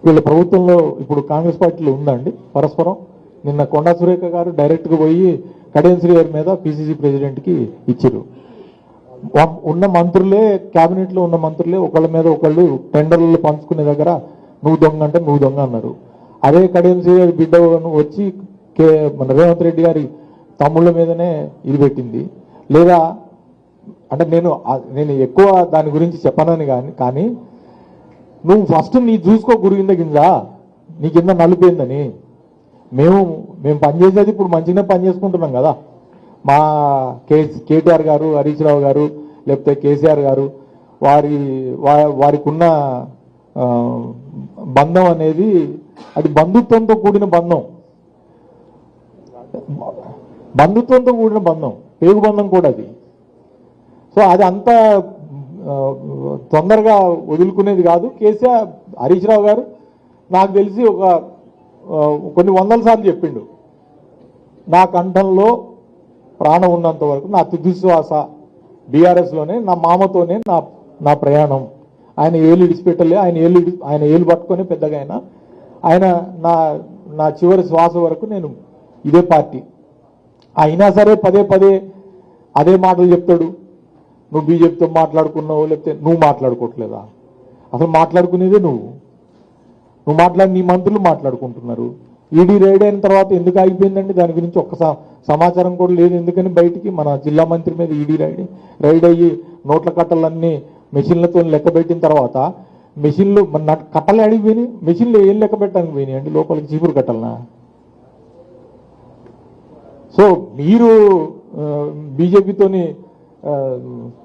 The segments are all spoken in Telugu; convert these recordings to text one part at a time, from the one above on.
వీళ్ళ ప్రభుత్వంలో ఇప్పుడు కాంగ్రెస్ పార్టీలో ఉందండి పరస్పరం. నిన్న కొండా సురేఖ గారు డైరెక్ట్గా పోయి కడియం శ్రీ గారి మీద పిసిసి ప్రెసిడెంట్కి ఇచ్చారు. ఉన్న మంత్రులే, క్యాబినెట్లో ఉన్న మంత్రులే ఒకళ్ళ మీద ఒకళ్ళు టెండర్లు పంచుకునే దగ్గర నువ్వు దొంగ అంటే నువ్వు దొంగ అన్నారు. అదే కడియం శ్రీ గారి బిడ్డ వచ్చి మన రేవంత్ రెడ్డి గారి తమ్ముళ్ళ మీదనే ఇది పెట్టింది. లేదా అంటే నేను ఎక్కువ దాని గురించి చెప్పనని కానీ నువ్వు ఫస్ట్ నీ చూసుకో గురిగింద గింజ నీ కింద నలిపోయిందని. మేము పనిచేసేది ఇప్పుడు మంచిగానే పని చేసుకుంటున్నాం కదా. మా కేటీఆర్ గారు, హరీష్ రావు గారు, లేకపోతే కేసీఆర్ గారు వారికి ఉన్న బంధం అనేది అది బంధుత్వంతో కూడిన బంధం, పేగు బంధం కూడా అది. సో అది అంత తొందరగా వదులుకునేది కాదు. కేసీఆర్, హరీష్ రావు గారు నాకు తెలిసి కొన్ని వందల సార్లు చెప్పిండు, నా కంఠంలో ప్రాణం ఉన్నంత వరకు నా తుది శ్వాస బీఆర్ఎస్లోనే, నా మామతోనే నా ప్రయాణం. ఆయన ఏలు ఇడిచిపెట్టలే, ఆయన ఏలు పట్టుకొని పెద్దగా ఆయన నా చివరి శ్వాస వరకు నేను ఇదే పార్టీ. అయినా సరే పదే పదే అదే మాటలు చెప్తాడు. నువ్వు బీజేపీతో మాట్లాడుకున్నావు, లేకపోతే నువ్వు మాట్లాడుకోవట్లేదా? అసలు మాట్లాడుకునేదే నువ్వు నీ మంత్రులు మాట్లాడుకుంటున్నారు. ఈడీ రైడ్ అయిన తర్వాత ఎందుకు ఆగిపోయిందండి? దాని గురించి ఒక్క సమాచారం కూడా లేదు. ఎందుకని బయటికి మన జిల్లా మంత్రి మీద ఈడీ రైడ్ అయ్యి నోట్ల కట్టలన్నీ మెషిన్లతో లెక్క పెట్టిన తర్వాత మెషిన్లు కట్టలే అడిగిపోయినాయి. మెషిన్లు ఏం లెక్క పెట్టడానికి పోయినాయి అండి? లోపలికి చీపురు కట్టలనా? సో మీరు బీజేపీతోని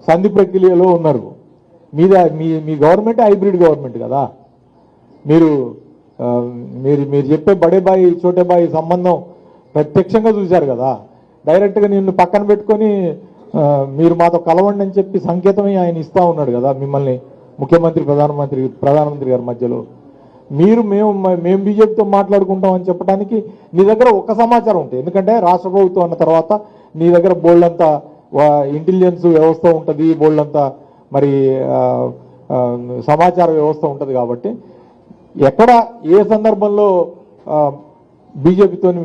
సంధి ప్రక్రియలో ఉన్నారు. మీ గవర్నమెంట్ హైబ్రిడ్ గవర్నమెంట్ కదా. మీరు చెప్పే బడేబాయి చోటేబాయి సంబంధం ప్రత్యక్షంగా చూశారు కదా. డైరెక్ట్గా నిన్ను పక్కన పెట్టుకొని మీరు మాతో కలవండి అని చెప్పి సంకేతమే ఆయన ఇస్తా ఉన్నాడు కదా మిమ్మల్ని, ముఖ్యమంత్రి ప్రధానమంత్రి గారి మధ్యలో. మేము బీజేపీతో మాట్లాడుకుంటామని చెప్పడానికి నీ దగ్గర ఒక్క సమాచారం ఉంటుంది. ఎందుకంటే రాష్ట్ర ప్రభుత్వం అన్న తర్వాత నీ దగ్గర బోల్డంతా ఇంటెలిజెన్స్ వ్యవస్థ ఉంటుంది, బోల్డంతా మరి సమాచార వ్యవస్థ ఉంటుంది. కాబట్టి ఎక్కడ ఏ సందర్భంలో బీజేపీతో